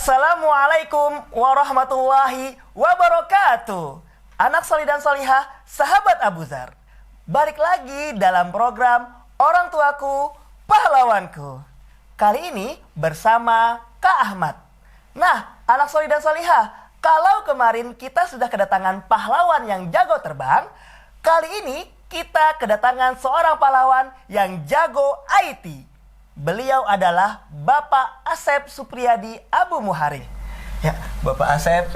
Assalamualaikum warahmatullahi wabarakatuh. Anak solih dan solihah, sahabat Abu Zar. Balik lagi dalam program Orang Tuaku, Pahlawanku. Kali ini bersama Kak Ahmad. Nah, anak solih dan solihah, kalau kemarin kita sudah kedatangan pahlawan yang jago terbang, kali ini kita kedatangan seorang pahlawan yang jago IT. Beliau adalah Bapak Asep Supriyadi Abu Muharik. Ya, Bapak Asep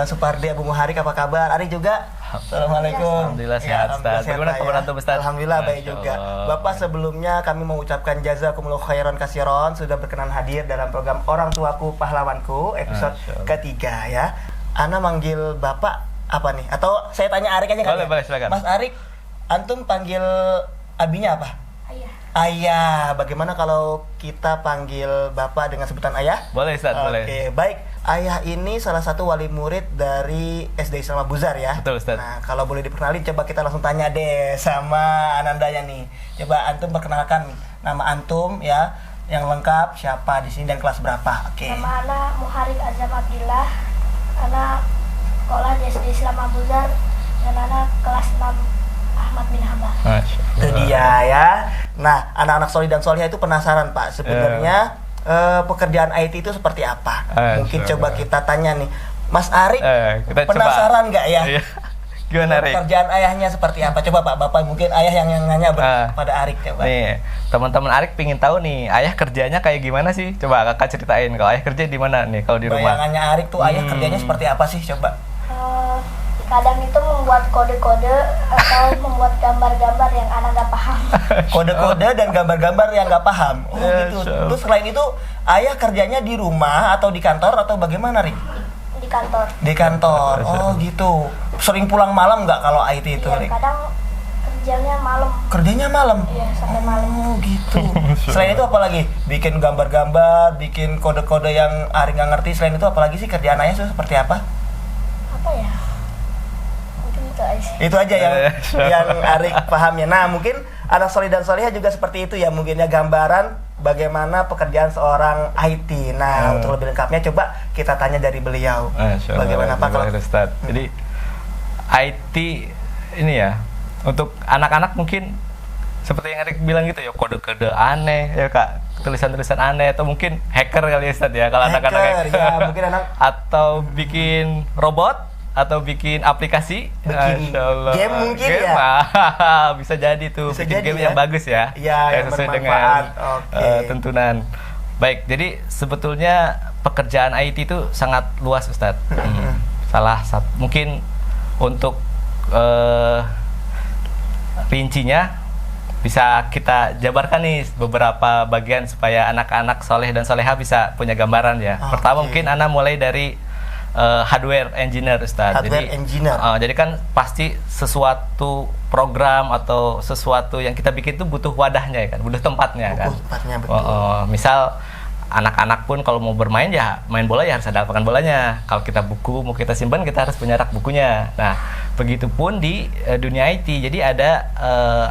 Supardi Abu Muharik, apa kabar? Ari juga? Assalamualaikum. Alhamdulillah sehat, Ustaz. Bagaimana kabar antum, Ustaz? Alhamdulillah baik juga. Bapak, sebelumnya kami mengucapkan jazakumullah khairan kasiron sudah berkenan hadir dalam program Orang Tuaku Pahlawanku episode ketiga ya. Ana manggil Bapak apa nih? Atau saya tanya Arik aja kan? Boleh, silakan. Mas Arik, antum panggil abinya apa? Ayah. Bagaimana kalau kita panggil Bapak dengan sebutan ayah? Boleh, Ustaz, boleh. Oke, baik. Ayah ini salah satu wali murid dari SD Islam Abu Zar ya. Betul, Ustaz. Nah, kalau boleh diperkenalin, coba kita langsung tanya deh sama Anandanya nih. Coba antum perkenalkan nama antum ya, yang lengkap, siapa di sini dan kelas berapa? Oke. Nama anak Muharik Azam Abdillah. Anak sekolah di SD Islam Abu Zar dan anak kelas 6 Ahmad bin Hambal. Itu dia ya. Nah, anak-anak solih dan solihah itu penasaran Pak, sebenarnya pekerjaan IT itu seperti apa? Mungkin coba kita tanya nih, Mas Arik, penasaran nggak ya? Gimana, Arik? Pekerjaan ayahnya seperti apa? Coba Pak, Bapak mungkin ayah yang nanya pada Arik coba. Nih, teman-teman Arik pingin tahu nih, ayah kerjanya kayak gimana sih? Coba kakak ceritain, kalau ayah kerja di mana nih kalau di rumah? Bayangannya Arik tuh ayah kerjanya seperti apa sih? Coba. Kadang itu membuat kode-kode atau membuat gambar-gambar yang anak nggak paham. Kode-kode dan gambar-gambar yang nggak paham. Oh gitu. Terus selain itu, ayah kerjanya di rumah atau di kantor atau bagaimana, Rik? Di kantor. Di kantor. Oh gitu. Sering pulang malam nggak kalau IT itu, Iya, Rik? kadang kerjanya malam. Kerjanya malam? Iya, sampai malam. Oh gitu. Selain itu apa lagi? Bikin gambar-gambar, bikin kode-kode yang Arik nggak ngerti. Selain itu apa lagi sih kerjaan ayah seperti apa? Apa ya? Itu aja yang Arik pahamnya. Nah, mungkin anak solih dan solihah juga seperti itu ya, mungkinnya gambaran bagaimana pekerjaan seorang IT. Nah, untuk lebih lengkapnya coba kita tanya dari beliau. Bagaimana Pak kalau Ustaz? Jadi IT ini ya, untuk anak-anak mungkin seperti yang Arik bilang gitu ya, kode-kode aneh ya Kak, tulisan-tulisan aneh, atau mungkin hacker kali ya Ustaz ya, kalau anak-anak ya, mungkin anak atau bikin robot atau bikin aplikasi, bikin game mungkin game, ya. Bisa jadi tuh, bisa bikin jadi, game ya? yang bagus ya, yang sesuai bermanfaat. dengan tuntunan. Baik, jadi sebetulnya pekerjaan IT itu sangat luas Ustadz. Salah satu mungkin untuk rincinya bisa kita jabarkan nih beberapa bagian supaya anak-anak soleh dan soleha bisa punya gambaran ya. Pertama mungkin Ana mulai dari hardware engineer, Ustaz. Jadi kan pasti sesuatu program atau sesuatu yang kita bikin itu butuh wadahnya ya kan, butuh tempatnya kan. Tempatnya betul. Misal anak-anak pun kalau mau bermain ya main bola ya harus ada lapangan bolanya. Kalau kita buku mau kita simpan kita harus punya rak bukunya. Nah, begitupun di dunia IT. Jadi ada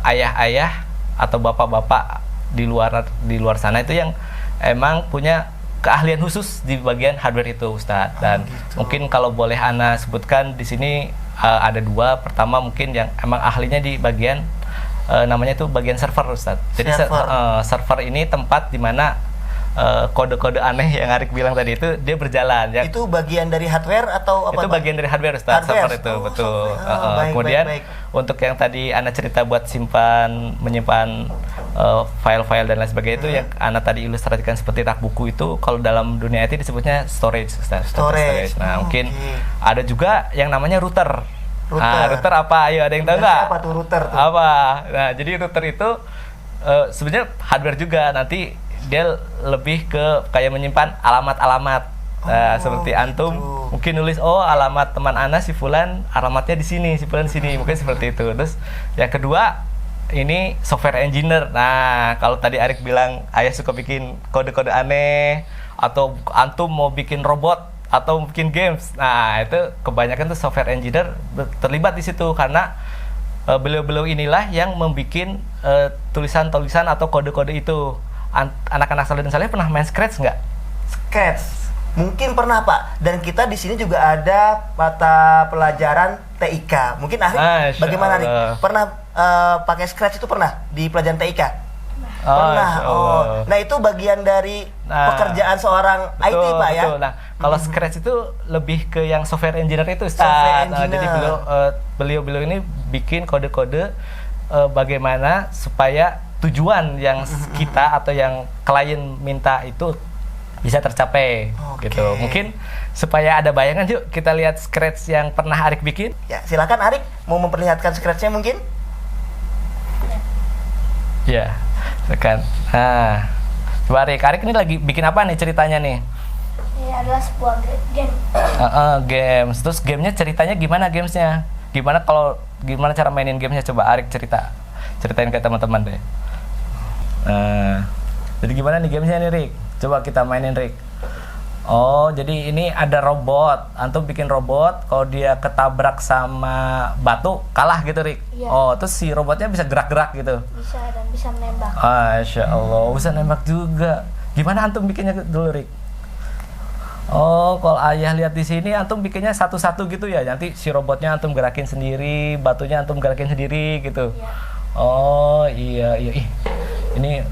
ayah-ayah atau bapak-bapak di luar sana itu yang emang punya keahlian khusus di bagian hardware itu, Ustadz. Dan mungkin kalau boleh Ana sebutkan di sini ada dua. Pertama mungkin yang emang ahlinya di bagian namanya itu bagian server, Ustadz. Jadi server ini tempat di mana kode-kode aneh yang Arik bilang tadi itu dia berjalan ya. Itu bagian dari hardware atau apa? Itu bagian dari hardware, Ustaz. Server itu betul. Kemudian untuk yang tadi Ana cerita buat menyimpan file-file dan lain sebagainya itu yang Ana tadi ilustrasikan seperti rak buku itu, kalau dalam dunia IT disebutnya storage, Ustaz. Storage. Nah, mungkin ada juga yang namanya router. Router apa? Ayo, ada yang tahu nggak? Apa tuh router tuh? Apa? Nah, jadi router itu sebenarnya hardware juga, nanti dia lebih ke kayak menyimpan alamat-alamat. Seperti antum mungkin nulis alamat teman Ana si fulan, alamatnya di sini, si fulan di sini, mungkin seperti itu. Terus yang kedua ini software engineer. Nah, kalau tadi Arik bilang ayah suka bikin kode-kode aneh atau antum mau bikin robot atau bikin games. Nah, itu kebanyakan tuh software engineer terlibat di situ karena beliau-beliau inilah yang membuat tulisan-tulisan atau kode-kode itu. Anak-anak saleh dan saleh pernah main Scratch nggak? Scratch. Mungkin pernah Pak. Dan kita di sini juga ada mata pelajaran TIK. Mungkin Arik Masya bagaimana Arik? Allah. Pernah pakai Scratch itu pernah di pelajaran TIK? Oh, Pernah. Masya Oh. Allah. Nah, itu bagian dari Nah, pekerjaan seorang IT Betul, Pak ya. betul. Nah, kalau Scratch itu lebih ke yang software engineer itu, Ustaz. Software Nah, jadi engineer. beliau ini bikin kode-kode bagaimana supaya tujuan yang kita atau yang klien minta itu bisa tercapai, Oke. gitu. Mungkin supaya ada bayangan, yuk kita lihat Scratch yang pernah Arik bikin. Ya, silakan Arik mau memperlihatkan Scratch-nya mungkin. Ya, tekan. Nah, coba Arik ini lagi bikin apa nih ceritanya nih? Ini adalah sebuah game. Games. Terus gamenya ceritanya gimana gamesnya? Gimana cara mainin gamesnya? Coba Arik ceritain ke teman-teman deh. Jadi gimana nih gamesnya nih, Rik? Coba kita mainin, Rik. Oh, jadi ini ada robot. Antum bikin robot, kalau dia ketabrak sama batu, kalah gitu, Rik? Iya. Oh, terus si robotnya bisa gerak-gerak gitu? Bisa dan bisa menembak. Masya Allah, bisa nembak juga. Gimana antum bikinnya dulu, Rik? Oh, kalau ayah lihat di sini antum bikinnya satu-satu gitu ya. Nanti si robotnya antum gerakin sendiri, batunya antum gerakin sendiri gitu. Iya. Oh, iya. Ih, ini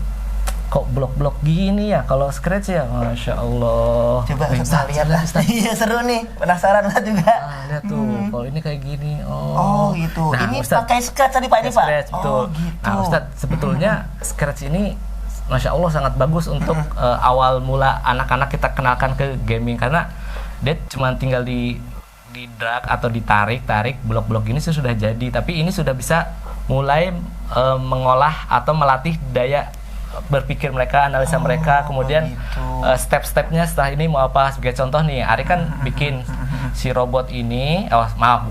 kok blok-blok gini ya kalau Scratch ya? Masya Allah. Coba Nih, kita lihat lah. Ustaz. Iya, seru nih. Penasaran lah juga. Lihat tuh, kalau ini kayak gini. Oh, gitu. Nah, Ini Ustaz, pakai Scratch tadi Pak ini Pak. Scratch, betul. Oh, gitu. Nah, Ustadz, sebetulnya Scratch ini Masya Allah sangat bagus untuk awal mula anak-anak kita kenalkan ke gaming, karena dia cuma tinggal di drag atau ditarik blok-blok ini sudah jadi, tapi ini sudah bisa mulai mengolah atau melatih daya berpikir mereka, analisa mereka, kemudian begitu. step-stepnya setelah ini mau apa. Sebagai contoh nih, Ari kan bikin si robot ini,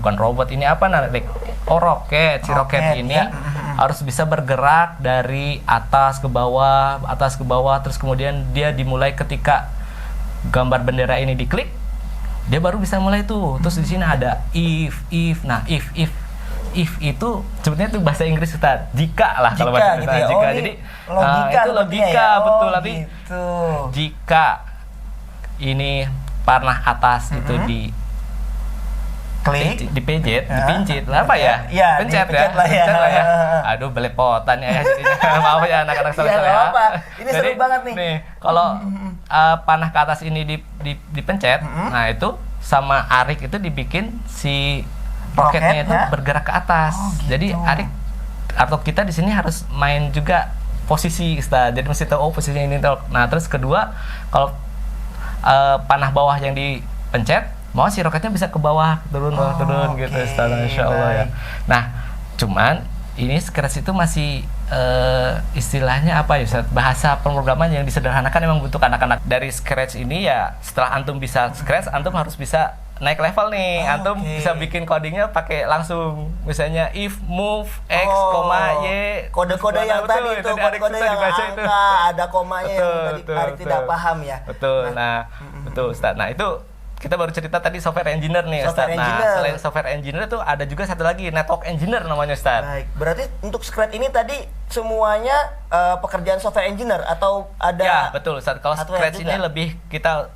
bukan robot ini, apa namanya? Oh, roket. Si roket ini ya. harus bisa bergerak dari atas ke bawah, terus kemudian dia dimulai ketika gambar bendera ini diklik, dia baru bisa mulai tuh. Terus di sini ada if. Nah, if itu sebetulnya itu bahasa Inggris, Ustaz. Jika lah kalau bahasa gitu Inggris. ya. Jika. Oh, Jadi logika itu logika ya. betul. Oh, Tapi gitu. jika ini panah atas itu dipincit lah, apa ya? Iya, Pencet dipencet lah ya. Pencet lah ya. Aduh, belepotan ya jadinya. Maaf ya anak-anak Iya, soleh nggak ya. apa-apa. Ini seru banget nih. Kalau panah ke atas ini dipencet, nah itu sama Arik itu dibikin si roketnya itu Roketnya? bergerak ke atas. Oh, gitu. Jadi Arik atau kita di sini harus main juga posisi, Ustaz. Jadi mesti tahu posisinya ini. Nah, terus kedua, kalau panah bawah yang dipencet, mau si roketnya bisa ke bawah, turun gitu, oke, Ustaz. Masya Allah ya. baik. Nah, cuman ini Scratch itu masih istilahnya apa ya, Ustaz? Bahasa pemrograman yang disederhanakan memang untuk anak-anak. Dari Scratch ini ya, setelah antum bisa Scratch, antum harus bisa naik level nih. Antum oke. bisa bikin codingnya pakai langsung, misalnya if move x, y, kode-kode yang betul, tadi itu, Arik kode-kode susah yang dibaca angka, itu. ada komanya yang tadi Arik tidak paham ya. Betul. Betul, Ustaz. Nah, itu kita baru cerita tadi software engineer nih, Ustaz. Software Nah, engineer. selain software engineer itu ada juga satu lagi, network engineer namanya, Ustaz. Baik, berarti untuk Scratch ini tadi semuanya pekerjaan software engineer atau ada? Ya, betul, Ustaz. Kalau hardware Scratch juga? ini lebih kita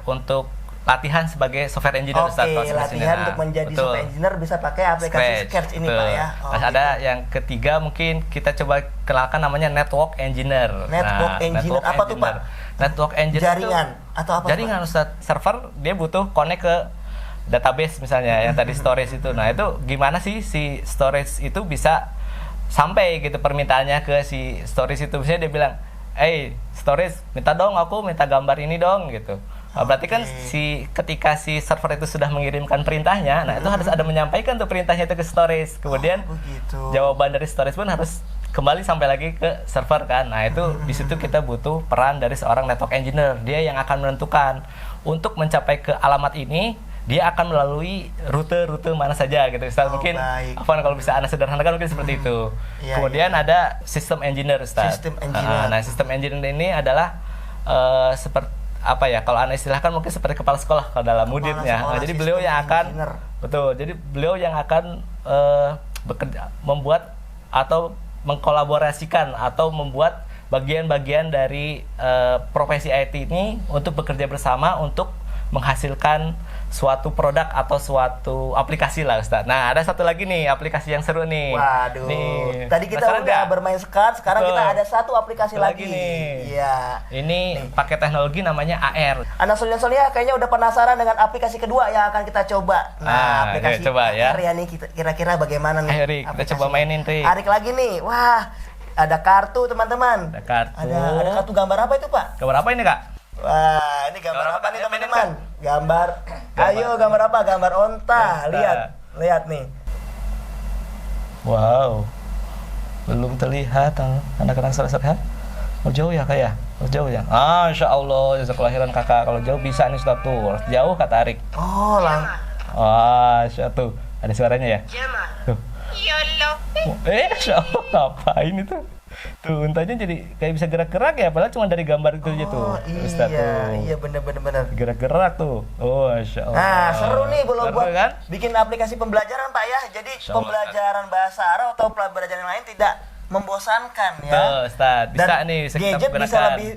untuk latihan sebagai software engineer, Oke, Ustaz. Kalau Scratch ini. latihan Nah, untuk menjadi betul. software engineer bisa pakai aplikasi Scratch ini betul. Pak ya. Terus ada yang ketiga, mungkin kita coba kenalkan namanya network engineer. Network engineer, apa tuh, Pak? Network engineer Jaringan itu, atau apa, jaringan, Ustaz. Server dia butuh connect ke database misalnya yang tadi storage itu. Nah, itu gimana sih si storage itu bisa sampai gitu permintaannya ke si storage itu. Misalnya dia bilang, storage, minta gambar ini dong gitu. Berarti kan ketika si server itu sudah mengirimkan perintahnya, nah itu harus ada menyampaikan tuh perintahnya itu ke storage. Kemudian begitu. jawaban dari storage pun harus kembali sampai lagi ke server kan. Nah, itu di situ kita butuh peran dari seorang network engineer. Dia yang akan menentukan untuk mencapai ke alamat ini, dia akan melalui rute-rute mana saja gitu. Ustaz, mungkin baik. kalau bisa Anda sederhanakan mungkin seperti itu. Iya, Kemudian ada sistem engineer, Ustaz. Sistem engineer. Nah, sistem engineer ini adalah seperti apa ya, kalau Anda istilahkan mungkin seperti kepala sekolah kalau dalam muditnya. Nah, jadi beliau yang akan jadi beliau yang akan bekerja, membuat atau mengkolaborasikan atau membuat bagian-bagian dari profesi IT ini untuk bekerja bersama untuk menghasilkan suatu produk atau suatu aplikasi lah Ustadz. Nah ada satu lagi nih aplikasi yang seru nih. Waduh. Nih, Tadi kita penasaran udah nggak? bermain SCART, sekarang Betul. kita ada satu aplikasi Satu lagi. nih. Iya. Ini pakai teknologi namanya AR. Anak Solidan Solihah kayaknya udah penasaran dengan aplikasi kedua yang akan kita coba. Ah, aplikasi ayo coba ya. AR ya nih kira-kira bagaimana nih? Ayo, Rik, kita aplikasinya. coba mainin, Rik. Arik lagi nih. Wah, ada kartu teman-teman. Ada kartu. Ada kartu gambar apa itu Pak? Gambar apa ini Kak? Wah, ini gambar Gambar apa apa? nih Ayo, teman-teman? mainin, Gambar. Ayo gambar apa? Gambar onta. Onta. Lihat nih. Wow, belum terlihat anak-anak soleh-solehah. Oh jauh ya Kak ya? Oh jauh ya? Ah, Insya Allah, jasa kelahiran kakak. Kalau jauh bisa nih Ustadz tuh. Harus jauh kata Arik. Oh, Wah, Insya tuh. Ada suaranya ya? Tuh. Insya Allah, ngapain itu? Tuh, untanya jadi kayak bisa gerak-gerak ya, padahal cuma dari gambar itu aja tuh. Oh, Ustadz tuh. iya bener. Gerak-gerak tuh. Oh, Insya Allah. Nah, seru nih kalau Seru buat kan? bikin aplikasi pembelajaran Pak ya. Jadi Insya Allah, pembelajaran bahasa Arab atau pembelajaran yang lain tidak membosankan ya. Betul, Ustadz. Bisa Dan nih, bisa kita gadget bisa gunakan. lebih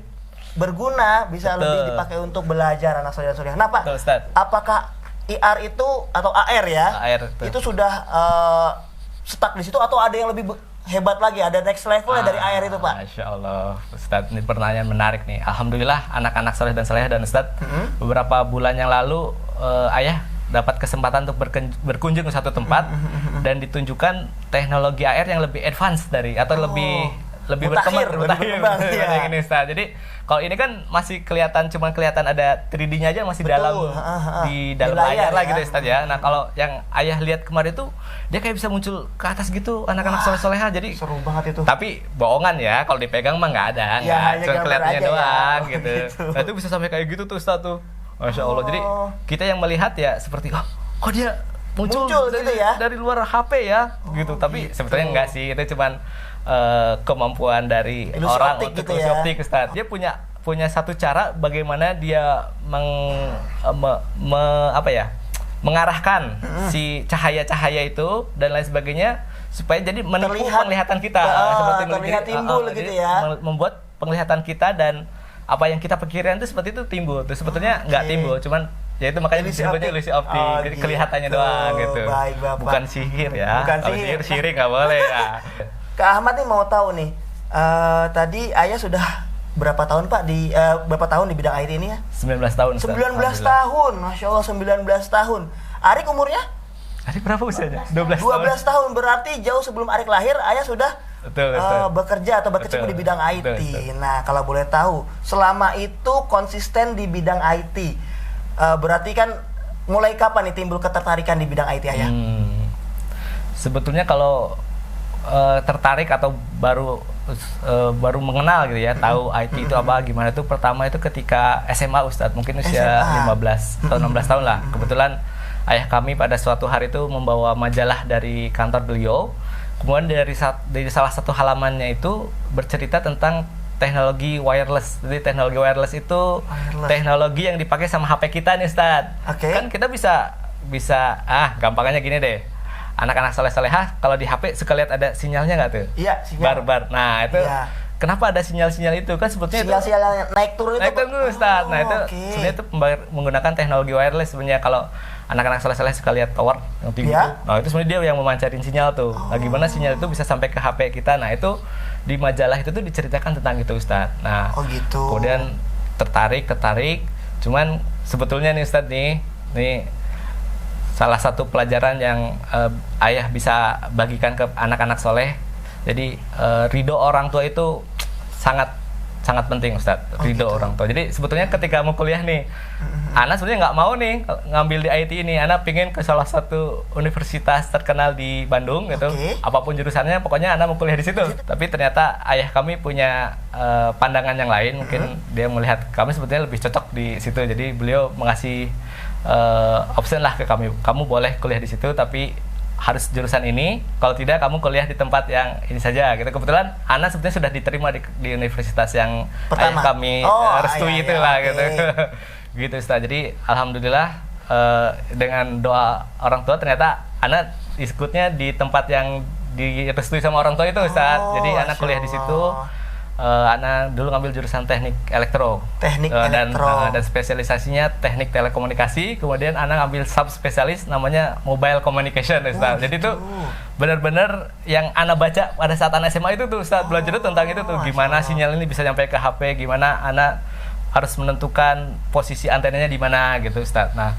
berguna, bisa Betul. lebih dipakai untuk belajar anak Solidan. Nah Pak, Betul, Ustadz. apakah IR itu atau AR ya? AR, betul. itu sudah stuck di situ atau ada yang lebih hebat lagi, ada next levelnya dari AR itu Pak? Masya Allah, Ustadz, ini pertanyaan menarik nih. Alhamdulillah anak-anak soleh dan solehah dan Ustadz, beberapa bulan yang lalu ayah dapat kesempatan untuk berkunjung ke satu tempat dan ditunjukkan teknologi AR yang lebih advance dari atau lebih mutakhir, berkembang, betul, iya. yang ini Ustadz. Jadi kalau ini kan masih kelihatan ada 3D-nya aja masih Betul. dalam di dalam Di layar layar lah ya. gitu Ustadz ya. Nah kalau yang ayah lihat kemarin itu dia kayak bisa muncul ke atas gitu anak-anak soleh-solehah. Jadi Seru banget itu. tapi bohongan ya, kalau dipegang mah nggak ada, Ya, hanya cuma gambar kelihatannya aja ya. doang Oh, gitu. gitu. Nah itu bisa sampai kayak gitu tuh Ustaz tuh. Masya Allah. Jadi Oh. kita yang melihat ya seperti kok dia muncul dari, gitu ya? dari luar HP ya gitu. Tapi sebetulnya enggak sih, itu cuman kemampuan dari Ilusi orang optik untuk gitu ilusi ya. optik Ustaz. Dia punya satu cara bagaimana dia mengarahkan si cahaya-cahaya itu dan lain sebagainya supaya jadi menipu Terlihat. penglihatan kita Terlihat timbul gitu ya. membuat penglihatan kita dan apa yang kita pikirkan itu seperti itu timbul. Terus sebetulnya nggak timbul, cuman ya itu makanya Ilusi disebutnya optik. ilusi optik. Oh, Jadi gitu. kelihatannya doang gitu. Baik, Bapak. Bukan sihir ya. Bukan Kalau sihir. syirik nggak boleh ya. Kak Ahmad nih mau tahu nih, tadi ayah sudah berapa tahun Pak berapa tahun di bidang IT ini ya? 19 tahun. Ustaz. 19 Alhamdulillah. tahun, Masya Allah 19 tahun. Arik umurnya? Adik berapa usianya? 12 12 tahun. tahun, berarti jauh sebelum Arik lahir, ayah sudah Betul, betul. bekerja atau berkecimpung Betul. di bidang IT. Betul, betul. Nah, kalau boleh tahu, selama itu konsisten di bidang IT, berarti kan mulai kapan nih timbul ketertarikan di bidang IT ayah? Sebetulnya kalau tertarik atau baru mengenal gitu ya, tahu IT itu apa gimana itu pertama itu ketika SMA Ustadz, mungkin usia SMA. 15 atau 16 tahun lah. Kebetulan ayah kami pada suatu hari itu membawa majalah dari kantor beliau. Kemudian dari salah satu halamannya itu bercerita tentang teknologi wireless. Jadi teknologi wireless itu teknologi yang dipakai sama HP kita nih Ustadz. Oke. Kan kita bisa gampangnya gini deh. Anak-anak soleh-solehah kalau di HP suka lihat ada sinyalnya nggak tuh? Iya, sinyal. Bar-bar. Nah itu Iya. kenapa ada sinyal-sinyal itu? Kan sebetulnya itu Sinyal-sinyal yang naik turun itu. naik turun Ustaz. Nah itu oke. sebenarnya itu menggunakan teknologi wireless sebenarnya. Kalau anak-anak soleh-soleh suka lihat tower yang tinggi Iya. tuh. Nah itu sebenarnya dia yang memancarin sinyal tuh. Nah gimana sinyal itu bisa sampai ke HP kita? Nah itu di majalah itu tuh diceritakan tentang itu Ustaz. Nah Oh gitu. kemudian tertarik. Cuman sebetulnya nih Ustaz nih salah satu pelajaran yang ayah bisa bagikan ke anak-anak soleh. Jadi ridho orang tua itu sangat penting Ustadz, ridho gitu. orang tua. Jadi sebetulnya ketika mau kuliah nih, Ana sebenarnya nggak mau nih ngambil di IT ini. Ana pingin ke salah satu universitas terkenal di Bandung gitu. Oke. Apapun jurusannya, pokoknya Ana mau kuliah di situ. Tapi ternyata ayah kami punya pandangan yang lain. Mungkin dia melihat kami sebetulnya lebih cocok di situ. Jadi beliau mengasih option lah ke kami. Kamu boleh kuliah di situ, tapi harus jurusan ini. Kalau tidak, kamu kuliah di tempat yang ini saja. Gitu. Kebetulan Ana sebetulnya sudah diterima di universitas yang ayah kami restui itulah gitu. Gitu Ustaz. Jadi alhamdulillah dengan doa orang tua ternyata Ana ikutnya di tempat yang direstui sama orang tua itu Ustaz. Jadi Ana kuliah di situ Ana dulu ngambil jurusan teknik elektro. Teknik Dan elektro. dan spesialisasinya teknik telekomunikasi. Kemudian Ana ngambil subspesialis namanya mobile communication, Ustaz. Jadi itu benar-benar yang Ana baca pada saat Ana SMA itu tuh, Ustaz. Belajar itu tentang itu tuh, gimana sinyal ini bisa sampai ke HP, gimana Ana harus menentukan posisi antenanya di mana gitu, Ustaz. Nah,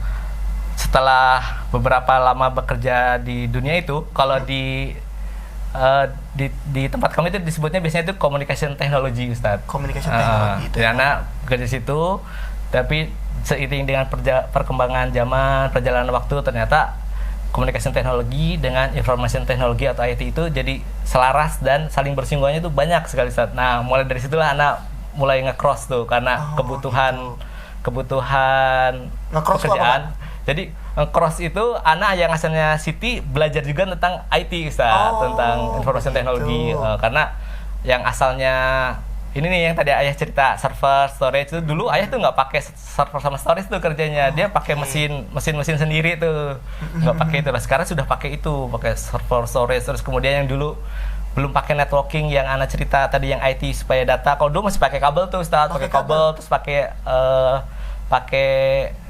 setelah beberapa lama bekerja di dunia itu, kalau di tempat kami itu disebutnya biasanya itu communication technology, Ustaz. Communication technology itu. Ya, anak kerja di situ, tapi seiring dengan perkembangan zaman, perjalanan waktu, ternyata communication technology dengan information technology atau IT itu jadi selaras dan saling bersinggungannya itu banyak sekali, Ustaz. Nah, mulai dari situlah anak mulai nge-cross tuh karena kebutuhan Nge-cross itu apa, pekerjaan. Jadi cross itu anak yang asalnya Siti belajar juga tentang IT, Ustaz, tentang information technology, karena yang asalnya ini nih yang tadi ayah cerita server storage itu dulu ayah tuh nggak pakai server sama storage tuh kerjanya, dia pakai mesin sendiri tuh, nggak pakai itu. Nah, sekarang sudah pakai itu, pakai server storage. Terus kemudian yang dulu belum pakai networking yang anak cerita tadi yang IT supaya data, kalau dulu masih pakai kabel tuh, Ustaz, pakai kabel, terus pakai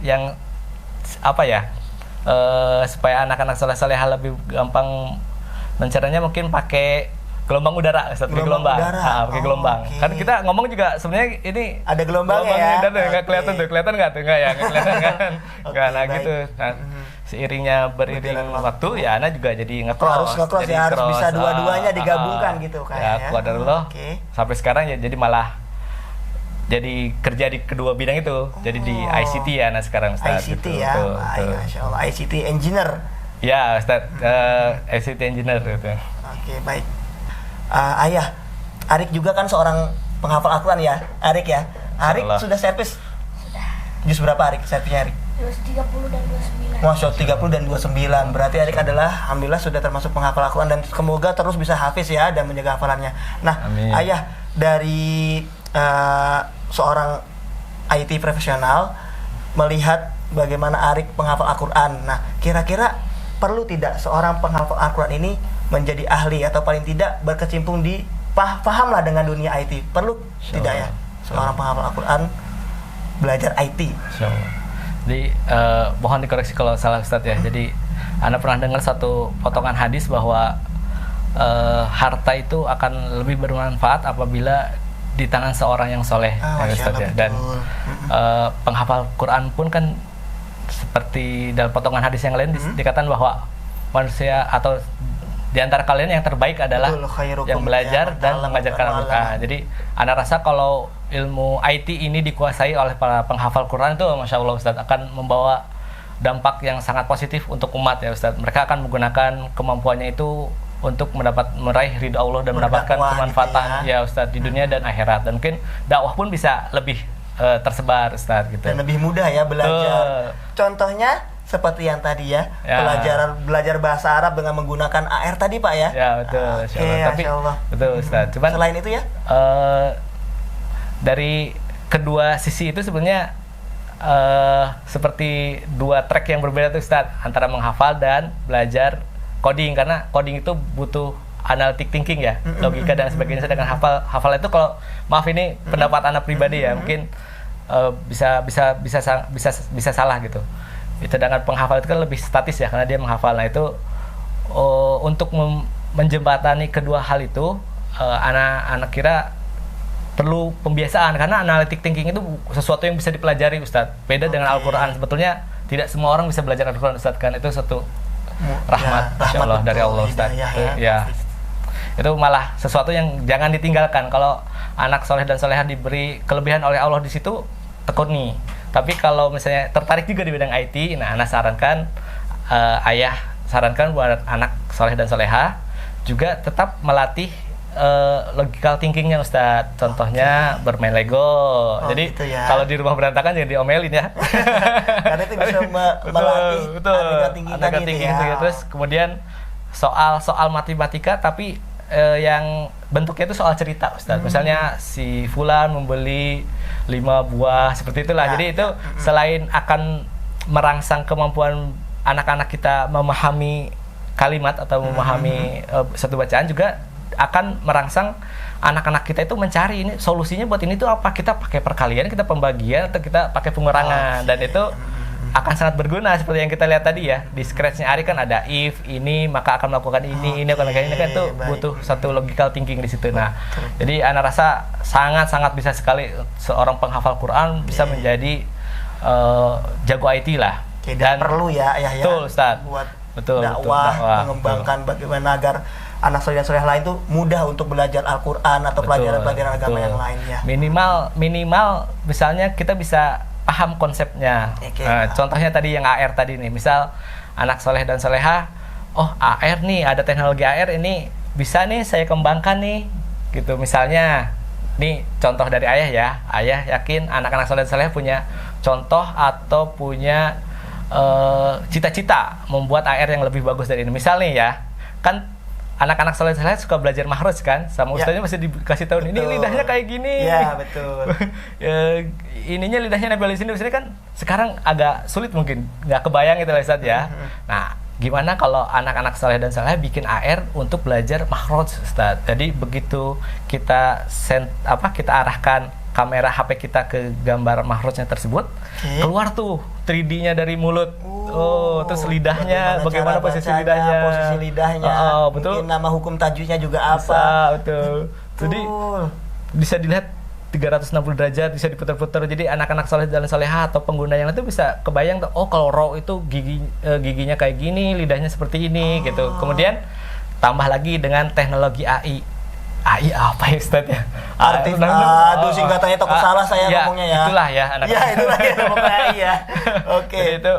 yang apa ya, supaya anak-anak soleh-soleha lebih gampang mencernanya, mungkin pakai gelombang udara, Ustaz, pakai gelombang. Pakai gelombang. Kan kita ngomong juga sebenarnya ini ada gelombangnya ya. Dan nggak kelihatan tuh, kelihatan nggak tuh? Nggak ya, nggak kelihatan kan? Nggak, nah baik. gitu. Nah, seiringnya beriring waktu, ya anak juga jadi nge-cross. Harus nge-cross ya, harus bisa dua-duanya digabungkan gitu ya. Qadarullah. Sampai sekarang ya jadi malah jadi kerja di kedua bidang itu, jadi di ICT ya, nah sekarang, Ustaz. ICT ya, Masya Allah, ICT engineer. Ya, Ustaz, ICT engineer gitu. Oke, baik. Ayah, Arik juga kan seorang penghafal Al-Quran ya, Arik ya. Arik sudah servis? Juz berapa Arik servisnya, Arik? Juz 30 dan 29. Masya Allah, 30 dan 29. Berarti Arik adalah alhamdulillah sudah termasuk penghafal Al-Quran, dan semoga terus bisa hafiz ya dan menjaga hafalannya. Nah, amin. Ayah, dari seorang IT profesional melihat bagaimana Arik penghafal Al-Quran. Nah, kira-kira perlu tidak seorang penghafal Al-Quran ini menjadi ahli atau paling tidak berkecimpung di pahamlah dengan dunia IT? Perlu tidak ya seorang penghafal Al-Quran belajar IT? Jadi mohon dikoreksi kalau salah, Ustaz ya. Jadi Anda pernah dengar satu potongan hadis bahwa harta itu akan lebih bermanfaat apabila di tangan seorang yang soleh, ya, Ustaz ya. Dan penghafal Quran pun kan seperti dalam potongan hadis yang lain dikatakan bahwa manusia atau di antara kalian yang terbaik adalah yang belajar dan mengajarkan Al-Quran. Jadi Anda rasa kalau ilmu IT ini dikuasai oleh para penghafal Quran itu, Masya Allah, Ustaz, akan membawa dampak yang sangat positif untuk umat ya, Ustaz. Mereka akan menggunakan kemampuannya itu untuk meraih ridho Allah dan mendapatkan kemanfaatan gitu ya, Ustaz, di dunia dan akhirat. Dan mungkin dakwah pun bisa lebih tersebar, Ustaz, gitu. Dan lebih mudah ya belajar. Contohnya seperti yang tadi ya, belajar bahasa Arab dengan menggunakan AR tadi, Pak ya. Ya, betul. Tapi betul, Ustaz. Cuman selain itu ya, dari kedua sisi itu sebenarnya seperti dua track yang berbeda tuh, Ustaz, antara menghafal dan belajar coding, karena coding itu butuh analytic thinking ya, logika dan sebagainya. Sedangkan hafal itu, kalau maaf ini pendapat anak pribadi ya, mungkin bisa salah gitu. Sedangkan penghafal itu kan lebih statis ya, karena dia menghafal. Nah itu untuk menjembatani kedua hal itu, anak kira perlu pembiasaan, karena analytic thinking itu sesuatu yang bisa dipelajari, Ustaz. Beda dengan Al-Quran. Sebetulnya tidak semua orang bisa belajar Al-Quran, Ustaz, kan itu satu rahmat, Masya Allah, dari Allah, Ustaz. Ya. Itu malah sesuatu yang jangan ditinggalkan. Kalau anak soleh dan soleha diberi kelebihan oleh Allah di situ, tekuni. Tapi kalau misalnya tertarik juga di bidang IT, nah anak sarankan, ayah sarankan buat anak soleh dan soleha juga tetap melatih logical thinkingnya, Ustadz. Contohnya bermain Lego. Jadi gitu ya. Kalau di rumah berantakan jangan diomelin ya. Karena itu bisa melatih logical thinking ya. Terus kemudian soal matematika tapi yang bentuknya itu soal cerita, Ustadz. Misalnya si Fulan membeli 5 buah seperti itulah. Jadi itu selain akan merangsang kemampuan anak-anak kita memahami kalimat atau memahami satu bacaan, juga akan merangsang anak-anak kita itu mencari ini solusinya buat ini tuh apa, kita pakai perkalian, kita pembagian, atau kita pakai pengurangan. Dan itu akan sangat berguna seperti yang kita lihat tadi ya. Di Scratch-nya Ari kan ada if ini maka akan melakukan ini akan melakukan ini, kan itu butuh satu logical thinking di situ. Nah, jadi ana rasa sangat-sangat bisa sekali seorang penghafal Quran bisa menjadi jago IT lah. Dan perlu ya ayah ya. Betul, Ustaz. Buat betul, dakwah, mengembangkan bagaimana agar anak soleh dan soleh lain tuh mudah untuk belajar Al-Quran atau pelajaran-pelajaran agama yang lainnya. Minimal misalnya kita bisa paham konsepnya. Contohnya tadi yang AR tadi nih, misal anak soleh dan soleha, oh AR nih, ada teknologi AR ini bisa nih saya kembangkan nih, gitu. Misalnya, nih contoh dari ayah ya, ayah yakin anak-anak soleh dan soleha punya contoh atau punya cita-cita membuat AR yang lebih bagus dari ini. Misal nih ya, kan anak-anak soleh suka belajar makhraj kan, sama ustaznya masih dikasih tahu ini lidahnya kayak gini. Ya betul. Ininya lidahnya nempel di sini kan sekarang agak sulit mungkin, nggak kebayang itu Ustaz ya. Nah, gimana kalau anak-anak soleh dan soleh bikin AR untuk belajar makhraj Ustaz. Jadi begitu kita kita arahkan kamera HP kita ke gambar makhrajnya tersebut, keluar tuh 3D-nya dari mulut. Terus lidahnya, bagaimana posisi lidahnya? Betul. Mungkin nama hukum tajwidnya juga apa? Bisa, betul. Jadi bisa dilihat 360 derajat, bisa diputar-putar. Jadi anak-anak soleh dan soleha atau pengguna yang itu bisa kebayang tuh, oh kalau raw itu giginya kayak gini, lidahnya seperti ini gitu. Kemudian tambah lagi dengan teknologi AI. AI apa ya Ustaz ya? Aduh singkatannya takut salah saya ngomongnya ya. Itulah ya anak-anak. Ya itulah ya ngomongnya AI ya. Oke. Jadi itu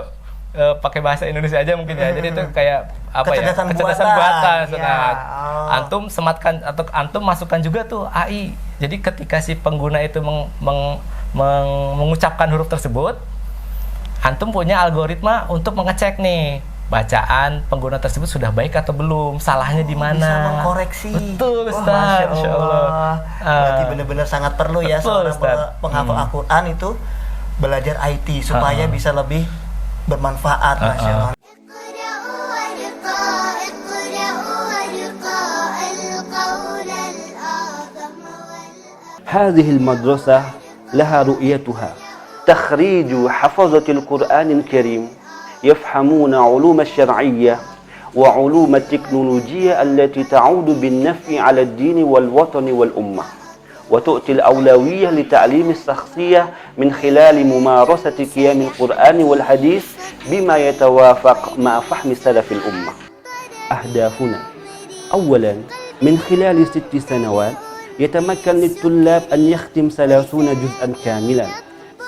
pakai bahasa Indonesia aja mungkin ya. Jadi itu kayak apa kecerdasan buatan. Ya. Nah, antum sematkan atau antum masukkan juga tuh AI. Jadi ketika si pengguna itu mengucapkan huruf tersebut, antum punya algoritma untuk mengecek nih bacaan pengguna tersebut sudah baik atau belum, salahnya di mana. Bisa mengkoreksi. Betul, Ustaz. Masya Allah. Berarti benar-benar sangat perlu ya seorang penghafal Al-Quran itu belajar IT supaya bisa lebih bermanfaat. Masya Allah. هذه المدرسة لها رؤيتها تخريج حفظة القرآن الكريم يفهمون علوم الشرعية وعلوم التكنولوجيا التي تعود بالنفع على الدين والوطن والأمة وتؤتي الأولوية لتعليم الشخصية من خلال ممارسة قيام القرآن والحديث بما يتوافق مع فهم سلف الأمة. أهدافنا: أولا، من خلال 6 سنوات يتمكن للطلاب أن يختم 30 جزءا كاملا.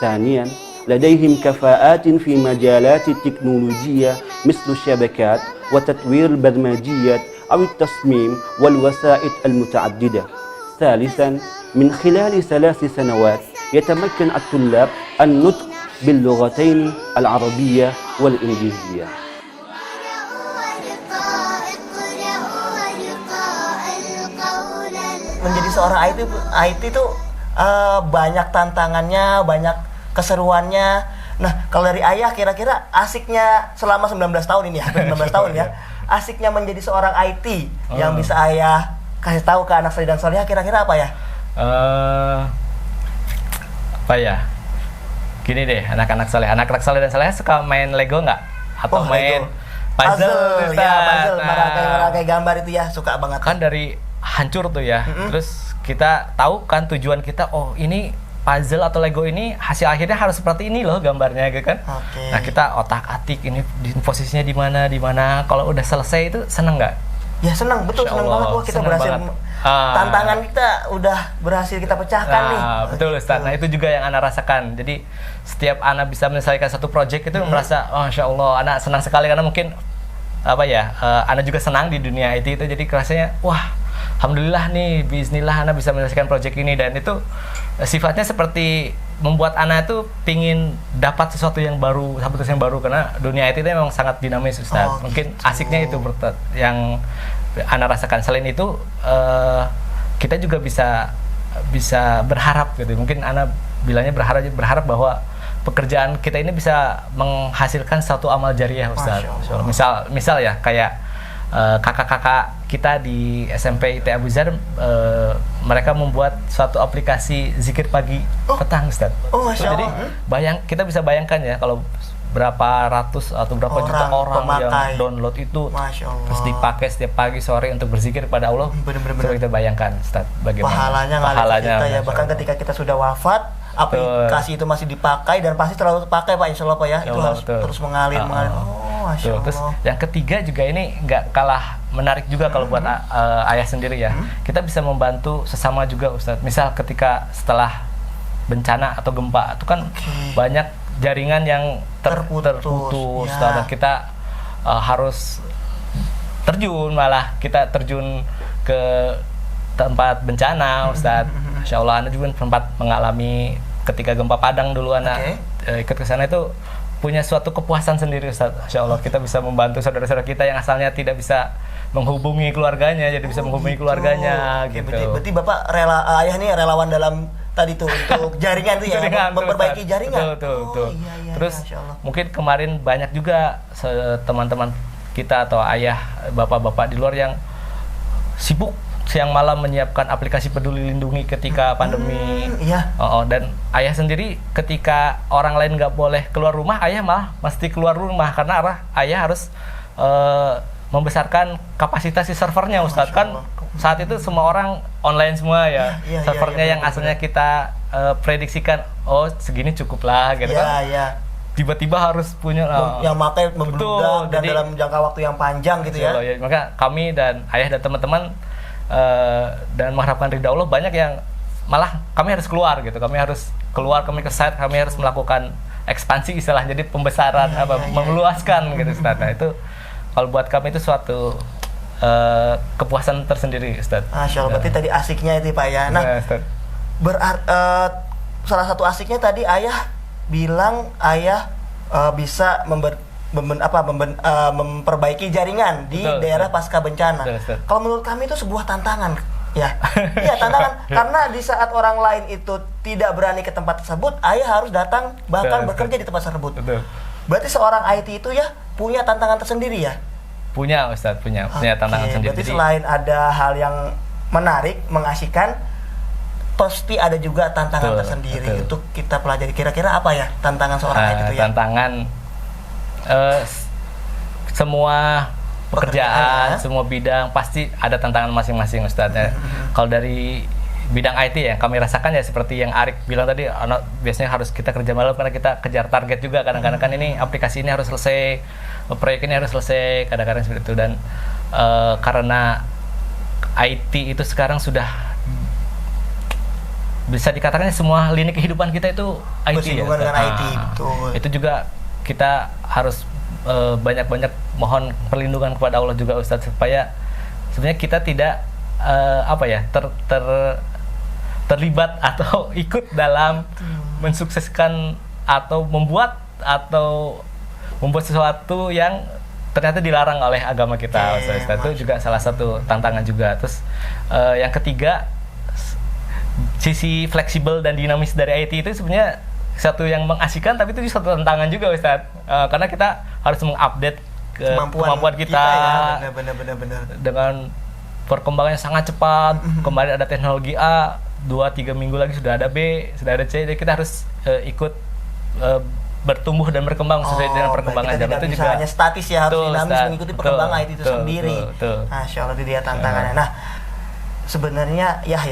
ثانيا، لديهم كفاءات في مجالات التكنولوجيا مثل الشبكات وتطوير البرمجيات أو التصميم والوسائط المتعددة. ثالثا، من خلال 3 سنوات يتمكن الطلاب النطق باللغتين العربية والإنجليزية. Menjadi seorang IT itu banyak tantangannya, banyak keseruannya. Nah, kalau dari ayah kira-kira asiknya selama 19 tahun ini ya, 19 tahun ya, asiknya menjadi seorang IT yang bisa ayah kasih tahu ke anak soleh dan soleha kira-kira apa ya? Apa ya? Gini deh, anak-anak soleh dan soleha suka main Lego nggak? Atau main puzzle? Ya, puzzle, merangkai gambar itu ya, suka banget. Kan dari hancur tuh ya, terus kita tahu kan tujuan kita, oh ini puzzle atau Lego ini hasil akhirnya harus seperti ini loh gambarnya gitu kan. Nah kita otak-atik ini posisinya di mana, kalau udah selesai itu seneng nggak? Ya seneng, betul, seneng banget. Wah kita berhasil, tantangan kita udah berhasil kita pecahkan nih. Betul Ustaz, nah itu juga yang Ana rasakan. Jadi setiap Ana bisa menyelesaikan satu project itu merasa, oh Masya Allah, Ana senang sekali karena mungkin Ana juga senang di dunia IT itu, jadi rasanya wah alhamdulillah nih, bismillah Ana bisa menyelesaikan project ini. Dan itu sifatnya seperti membuat Ana tuh pingin dapat sesuatu yang baru, karena dunia IT itu memang sangat dinamis Ustaz. Mungkin asiknya itu yang Ana rasakan. Selain itu kita juga bisa berharap gitu. Mungkin Ana bilangnya berharap bahwa pekerjaan kita ini bisa menghasilkan satu amal jariah Ustaz. Misal ya kayak kakak-kakak kita di SMP IT Abu Zar, mereka membuat suatu aplikasi zikir pagi petang, Ustaz. Oh, Masya Jadi Allah. kita bisa bayangkan ya kalau berapa ratus atau berapa juta orang yang pemakai. download itu, Masya Allah. terus dipakai setiap pagi sore untuk berzikir kepada Allah. Bener-bener. Coba kita bayangkan, Ustaz, bagaimana Pahalanya kita ya. Masya Bahkan Allah. ketika kita sudah wafat, aplikasi itu masih dipakai dan pasti terlalu terpakai Pak, insya Allah Pak ya. Itu Allah, harus betul. terus mengalir. Oh, Masya Tuh, terus Allah. yang ketiga juga ini nggak kalah menarik juga kalau buat ayah sendiri ya. Kita bisa membantu sesama juga, Ustadz. Misal ketika setelah bencana atau gempa itu kan banyak jaringan yang terputus, ya. dan kita harus kita terjun ke tempat bencana, Ustadz. Insya Allah Anda juga sempat mengalami ketika gempa Padang dulu Anda ikut ke sana, itu punya suatu kepuasan sendiri, Ustadz. Insya Allah kita bisa membantu saudara-saudara kita yang asalnya tidak bisa menghubungi keluarganya, jadi bisa menghubungi keluarganya gitu. Berarti Bapak ayah nih relawan dalam tadi tuh untuk jaringan tuh ya, memperbaiki jaringan. Betul. Iya, Terus Masya Allah. mungkin kemarin banyak juga teman-teman kita atau ayah, bapak-bapak di luar yang sibuk siang malam menyiapkan aplikasi Peduli Lindungi ketika pandemi. Iya. Dan ayah sendiri ketika orang lain nggak boleh keluar rumah, ayah malah mesti keluar rumah karena ayah harus membesarkan kapasitas si servernya, Ustadz. Kan saat itu semua orang online semua ya. Servernya yang asalnya kita prediksikan segini cukup lah gitu kan. Iya. Tiba-tiba harus punya yang pakai membludak dan jadi, dalam jangka waktu yang panjang gitu ya. Maka kami dan ayah dan teman-teman dan mengharapkan ridha Allah, banyak yang malah kami harus keluar gitu. Kami harus keluar, kami ke site, kami harus melakukan ekspansi istilah, jadi pembesaran meluaskan gitu, Ustaz. Nah, itu kalau buat kami itu suatu kepuasan tersendiri, Ustaz. Masya Allah, berarti tadi asiknya itu Pak ya. Nah, salah satu asiknya tadi ayah bilang ayah bisa memperbaiki jaringan di daerah pasca bencana. Kalau menurut kami itu sebuah tantangan ya. Iya, tantangan karena di saat orang lain itu tidak berani ke tempat tersebut, ayah harus datang bahkan bekerja di tempat tersebut. Berarti seorang IT itu ya punya tantangan tersendiri ya. Punya, Ustadz, punya tantangan sendiri. Berarti selain ada hal yang menarik, mengasihkan, pasti ada juga tantangan tersendiri untuk kita pelajari. Kira-kira apa ya tantangan seorang IT itu ya? Tantangan semua pekerjaan, semua bidang pasti ada tantangan masing-masing, Ustadz. Kalau dari bidang IT yang kami rasakan ya seperti yang Arik bilang tadi, biasanya harus kita kerja malam karena kita kejar target juga. Kadang-kadang kan ini aplikasi ini harus selesai, proyek ini harus selesai, kadang-kadang seperti itu. Dan karena IT itu sekarang sudah bisa dikatakan semua lini kehidupan kita itu IT ya. Bersinggungan dengan IT, betul. Itu juga kita harus banyak-banyak mohon perlindungan kepada Allah juga, Ustadz, supaya sebenarnya kita tidak terlibat atau ikut dalam mensukseskan atau membuat sesuatu yang ternyata dilarang oleh agama kita. Itu juga salah satu tantangan juga. Terus yang ketiga, sisi fleksibel dan dinamis dari IT itu sebenarnya satu yang mengasihkan, tapi itu juga satu tantangan juga, Ustadz. Karena kita harus mengupdate kemampuan kita ya, benar. dengan perkembangan yang sangat cepat. Kemarin ada teknologi A, 2-3 minggu lagi sudah ada B, sudah ada C. Jadi kita harus ikut bertumbuh dan berkembang sesuai dengan perkembangan zaman itu juga. Hanya statis ya, harus dinamis mengikuti perkembangan IT itu sendiri. Masya Allah, itu dia tantangannya. Nah, sebenarnya ya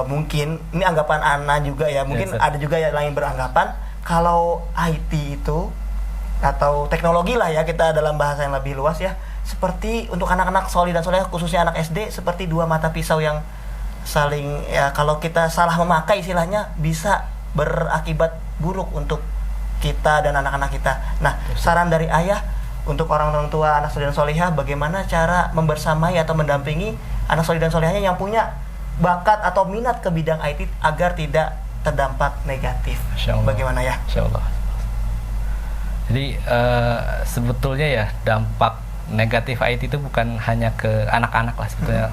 mungkin ini anggapan Ana juga ya, mungkin ada juga yang lain beranggapan kalau IT itu atau teknologi lah ya, kita dalam bahasa yang lebih luas ya, seperti untuk anak-anak sholih dan sholehah, khususnya anak SD, seperti dua mata pisau yang saling ya, kalau kita salah memakai istilahnya bisa berakibat buruk untuk kita dan anak-anak kita. Nah, saran dari ayah untuk orang tua anak sholih dan sholehah, bagaimana cara membersamai atau mendampingi anak sholih dan sholehahnya yang punya bakat atau minat ke bidang IT agar tidak terdampak negatif. Bagaimana ya? Insyaallah. Jadi sebetulnya ya dampak negatif IT itu bukan hanya ke anak-anak lah sebetulnya,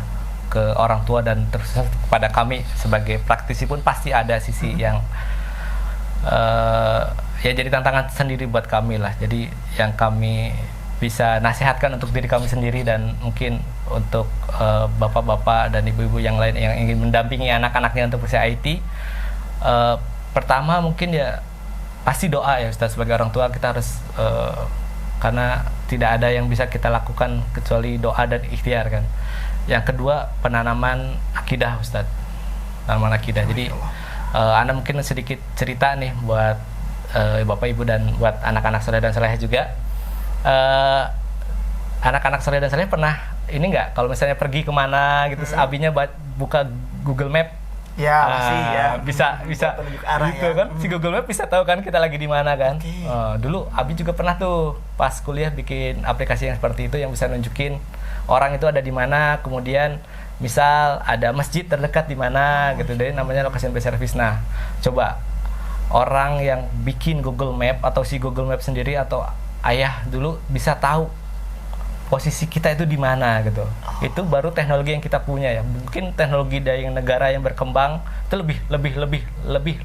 ke orang tua dan terus kepada kami sebagai praktisi pun pasti ada sisi yang ya jadi tantangan sendiri buat kami lah. Jadi yang kami bisa nasihatkan untuk diri kami sendiri dan mungkin untuk bapak-bapak dan ibu-ibu yang lain yang ingin mendampingi anak-anaknya untuk usia IT. Pertama mungkin ya pasti doa ya Ustaz, sebagai orang tua kita harus karena tidak ada yang bisa kita lakukan kecuali doa dan ikhtiar kan. Yang kedua penanaman akidah Ustaz, tanaman akidah. Jadi Anda mungkin sedikit cerita nih buat bapak ibu dan buat anak-anak soleh dan solehah juga. Anak-anak soleh dan solehah pernah ini nggak kalau misalnya pergi kemana gitu, abinya buka Google Map. Ya, pasti ya. Bisa penunjuk arah gitu ya. kan. Si Google Map bisa tahu kan kita lagi di mana kan. Okay. Dulu Abi juga pernah tuh pas kuliah bikin aplikasi yang seperti itu yang bisa nunjukin orang itu ada di mana, kemudian misal ada masjid terdekat di mana gitu, dari namanya location based service. Nah, coba orang yang bikin Google Map atau si Google Map sendiri atau ayah dulu bisa tahu posisi kita itu di mana gitu. Itu baru teknologi yang kita punya ya. Mungkin teknologi dari negara yang berkembang itu lebih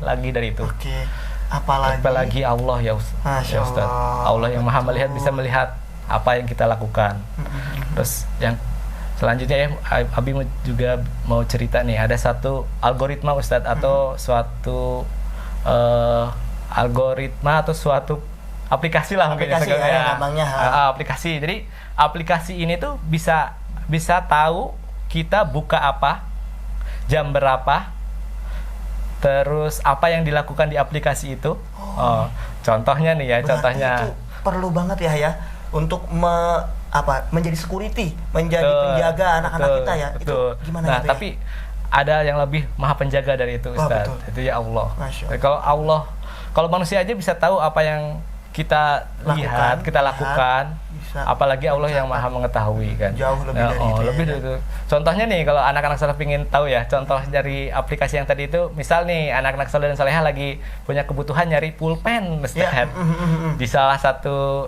lagi dari itu. Oke. Apalagi Allah ya Masya Ustaz. Allah yang Maha melihat, bisa melihat apa yang kita lakukan. Terus yang selanjutnya ya, Abi juga mau cerita nih, ada satu algoritma Ustaz atau suatu algoritma atau suatu aplikasi lah mungkin aplikasi ya, namanya. Aplikasi. Jadi aplikasi ini tuh bisa tahu kita buka apa, jam berapa, terus apa yang dilakukan di aplikasi itu. Contohnya nih ya, Berarti contohnya itu perlu banget ya untuk menjadi security, menjadi penjaga anak-anak kita ya. Betul. Itu gimana Nah, gitu ya? tapi ada yang lebih maha penjaga dari itu Ustaz. Betul. Itu ya Allah. Masya Jadi kalau manusia aja bisa tahu apa yang kita lihat, kita lakukan, bisa apalagi Allah yang maha mengetahui kan. Jauh lebih dari itu. Lebih dari itu. Contohnya nih, kalau anak-anak soleh ingin tahu ya, contoh dari aplikasi yang tadi itu, misal nih anak-anak soleh dan solehah lagi punya kebutuhan nyari pulpen, Ustaz. Di salah satu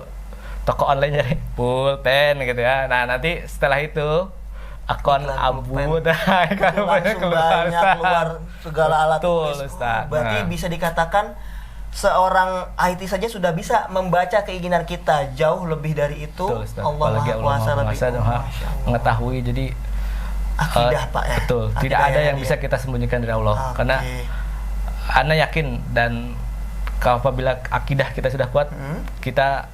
toko online nyari pulpen gitu ya. Nah, nanti setelah itu akun Abu keluar segala alat tulis. Ustaz. Berarti bisa dikatakan seorang IT saja sudah bisa membaca keinginan kita, jauh lebih dari itu. Betul, Allah Maha Kuasa lebih mengetahui. Jadi akidah Pak ya. Betul, akidah tidak ada yang dia. bisa kita sembunyikan dari Allah. Karena Ana yakin dan apabila akidah kita sudah kuat, kita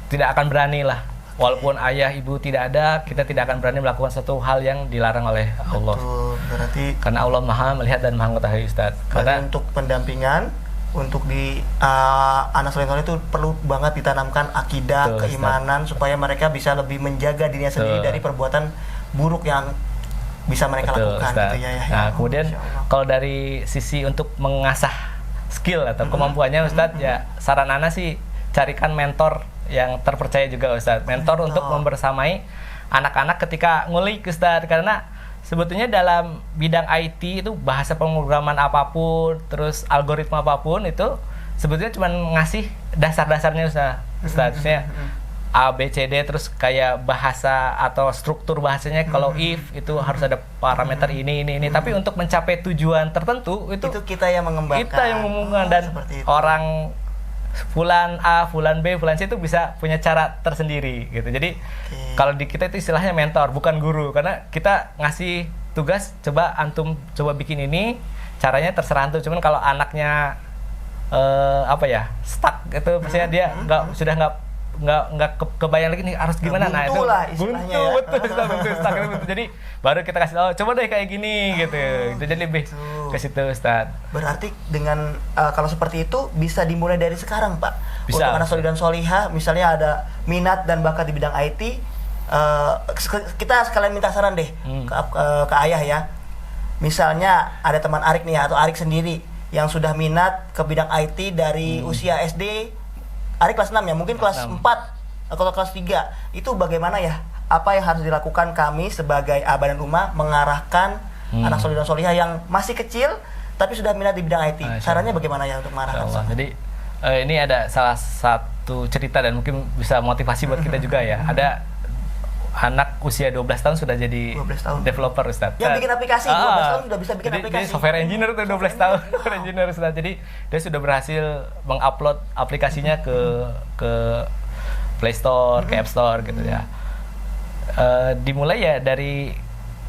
tidak akan berani lah. Walaupun ayah ibu tidak ada, kita tidak akan berani melakukan satu hal yang dilarang oleh Allah. Betul, berarti karena Allah Maha melihat dan Maha mengetahui Ustaz. Karena untuk pendampingan, untuk di anak soleh itu perlu banget ditanamkan akidah, betul, keimanan Ustaz, supaya mereka bisa lebih menjaga dirinya sendiri dari perbuatan buruk yang bisa mereka lakukan Ustaz. gitu ya. Nah, kemudian kalau dari sisi untuk mengasah skill atau kemampuannya Ustaz, ya saran Ana sih carikan mentor yang terpercaya juga Ustaz. Mentor untuk membersamai anak-anak ketika ngulik Ustaz, karena sebetulnya dalam bidang IT itu bahasa pemrograman apapun, terus algoritma apapun itu sebetulnya cuma ngasih dasar-dasarnya Ustaz. A, B, C, D, terus kayak bahasa atau struktur bahasanya, kalau if itu harus ada parameter ini. Tapi untuk mencapai tujuan tertentu itu kita yang mengembangkan. Kita yang mengembangkan, dan orang Fulan A, Fulan B, Fulan C itu bisa punya cara tersendiri gitu. Jadi kalau di kita itu istilahnya mentor, bukan guru, karena kita ngasih tugas, coba antum coba bikin ini, caranya terserah antum. Cuman kalau anaknya stuck gitu, maksudnya dia nggak kebayang lagi nih harus gimana. Nah itu buntu, betul stuck itu. Jadi baru kita kasih tahu, coba deh kayak gini gitu. Jadi lebih ke situ Ustaz. Berarti dengan kalau seperti itu bisa dimulai dari sekarang Pak. Bisa. Untuk anak soleh dan solihah, misalnya ada minat dan bakat di bidang IT, kita sekalian minta saran deh ke ayah ya. Misalnya ada teman Arik nih atau Arik sendiri yang sudah minat ke bidang IT dari usia SD. Arik kelas 6 ya, mungkin kelas 4 atau kelas 3. Itu bagaimana ya? Apa yang harus dilakukan kami sebagai Aba dan Uma mengarahkan anak soleh dan solihah yang masih kecil tapi sudah minat di bidang IT? Sarannya bagaimana ya untuk mengarahkan? Jadi ini ada salah satu cerita dan mungkin bisa motivasi buat kita juga ya. Ada anak usia 12 tahun sudah jadi developer Ustaz. Yang bikin aplikasi 12 tahun sudah bisa bikin aplikasi. Jadi software engineer tuh 12 tahun software engineer Ustaz. Jadi dia sudah berhasil mengupload aplikasinya ke Play Store, ke App Store gitu ya. Dimulai ya dari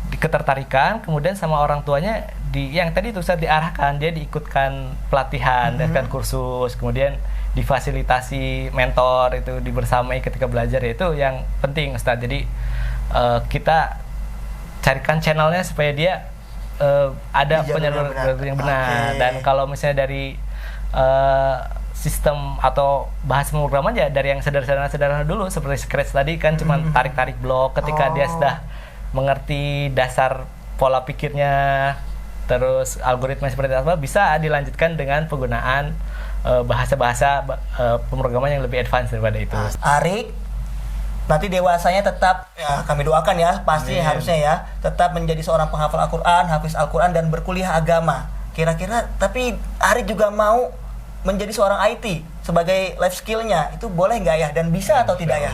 ketertarikan, kemudian sama orang tuanya yang tadi itu Ustaz diarahkan, dia diikutkan pelatihan, diikutkan kursus, kemudian difasilitasi mentor itu, dibersamai ketika belajar, itu yang penting Ustaz. Jadi kita carikan channelnya supaya dia ada penyaluran yang benar. Dan kalau misalnya dari sistem atau bahasa pemrograman ya dari yang sederhana dulu seperti Scratch tadi kan cuma tarik-tarik blok. Ketika dia sudah mengerti dasar pola pikirnya, terus algoritma seperti apa, bisa dilanjutkan dengan penggunaan bahasa-bahasa pemrograman yang lebih advance daripada itu. Arik nanti dewasanya tetap ya kami doakan ya pasti harusnya ya tetap menjadi seorang penghafal Al-Quran, hafiz Al-Quran dan berkuliah agama. Kira-kira tapi Arik juga mau menjadi seorang IT sebagai life skill-nya, itu boleh nggak ya dan bisa atau tidak ya?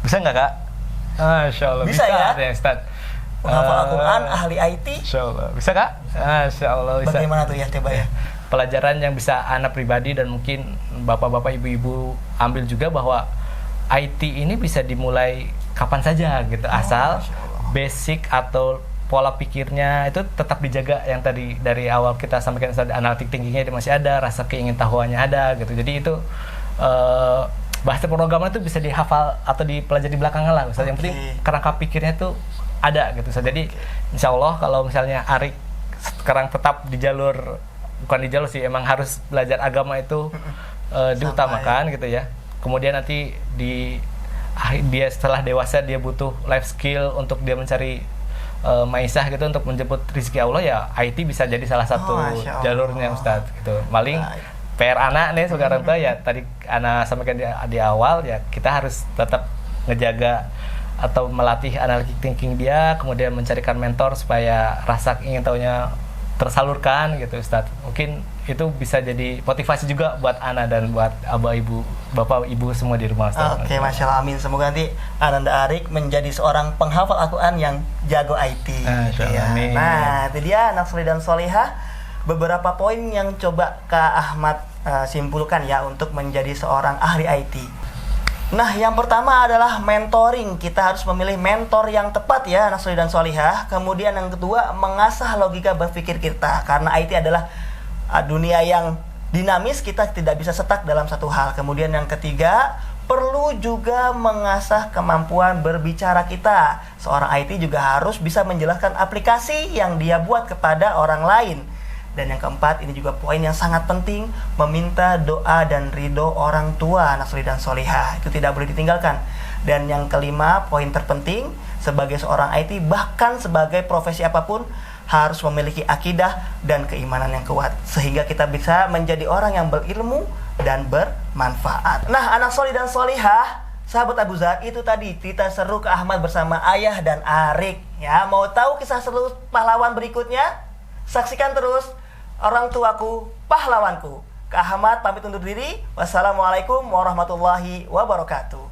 Bisa nggak Kak? Masya Allah bisa ya Ustaz. Penghafal Al-Quran, ahli IT. Insya Allah bisa Kak? Masya Allah bisa. Bagaimana tuh ya coba ya? Pelajaran yang bisa anak pribadi dan mungkin bapak-bapak ibu-ibu ambil juga bahwa IT ini bisa dimulai kapan saja gitu, asal basic atau pola pikirnya itu tetap dijaga, yang tadi dari awal kita sampaikan, analitik tingginya masih ada, rasa keingintahuannya ada gitu. Jadi itu bahasa pemrograman itu bisa dihafal atau dipelajari belakangan lah Ustaz. Yang penting kerangka pikirnya itu ada gitu Ustaz. Jadi insya Allah kalau misalnya Arik sekarang tetap di jalur, bukan di jalur sih, emang harus belajar agama itu diutamakan gitu ya. Kemudian nanti dia setelah dewasa dia butuh life skill untuk dia mencari maisah gitu, untuk menjemput rezeki Allah, ya IT bisa jadi salah satu jalurnya Ustadz gitu. Paling PR anak nih sekarang tuh ya tadi anak sampaikan di awal, ya kita harus tetap ngejaga atau melatih analytic thinking dia, kemudian mencarikan mentor supaya rasa ingin tahunya tersalurkan gitu Ustadz. Mungkin itu bisa jadi motivasi juga buat Ana dan buat abah ibu, bapak ibu semua di rumah Ustadz. Oke, Masya Allah, amin. Semoga nanti Ananda Arik menjadi seorang penghafal Al-Quran yang jago IT gitu ya. Nah itu dia anak soleh dan solehah, beberapa poin yang coba Kak Ahmad simpulkan ya untuk menjadi seorang ahli IT. Nah, yang pertama adalah mentoring. Kita harus memilih mentor yang tepat ya, anak soleh dan solehah. Kemudian yang kedua, mengasah logika berpikir kita. Karena IT adalah dunia yang dinamis, kita tidak bisa stuck dalam satu hal. Kemudian yang ketiga, perlu juga mengasah kemampuan berbicara kita. Seorang IT juga harus bisa menjelaskan aplikasi yang dia buat kepada orang lain. Dan yang keempat, ini juga poin yang sangat penting, meminta doa dan ridho orang tua anak soleh dan solehah. Itu tidak boleh ditinggalkan. Dan yang kelima, poin terpenting, sebagai seorang IT, bahkan sebagai profesi apapun, harus memiliki akidah dan keimanan yang kuat, sehingga kita bisa menjadi orang yang berilmu dan bermanfaat. Nah, anak soleh dan solehah, sahabat Abu Zar, itu tadi kita seru ke Ahmad bersama ayah dan Arik ya. Mau tahu kisah seru pahlawan berikutnya? Saksikan terus Orang Tuaku Pahlawanku. Kak Ahmad pamit undur diri. Wassalamualaikum warahmatullahi wabarakatuh.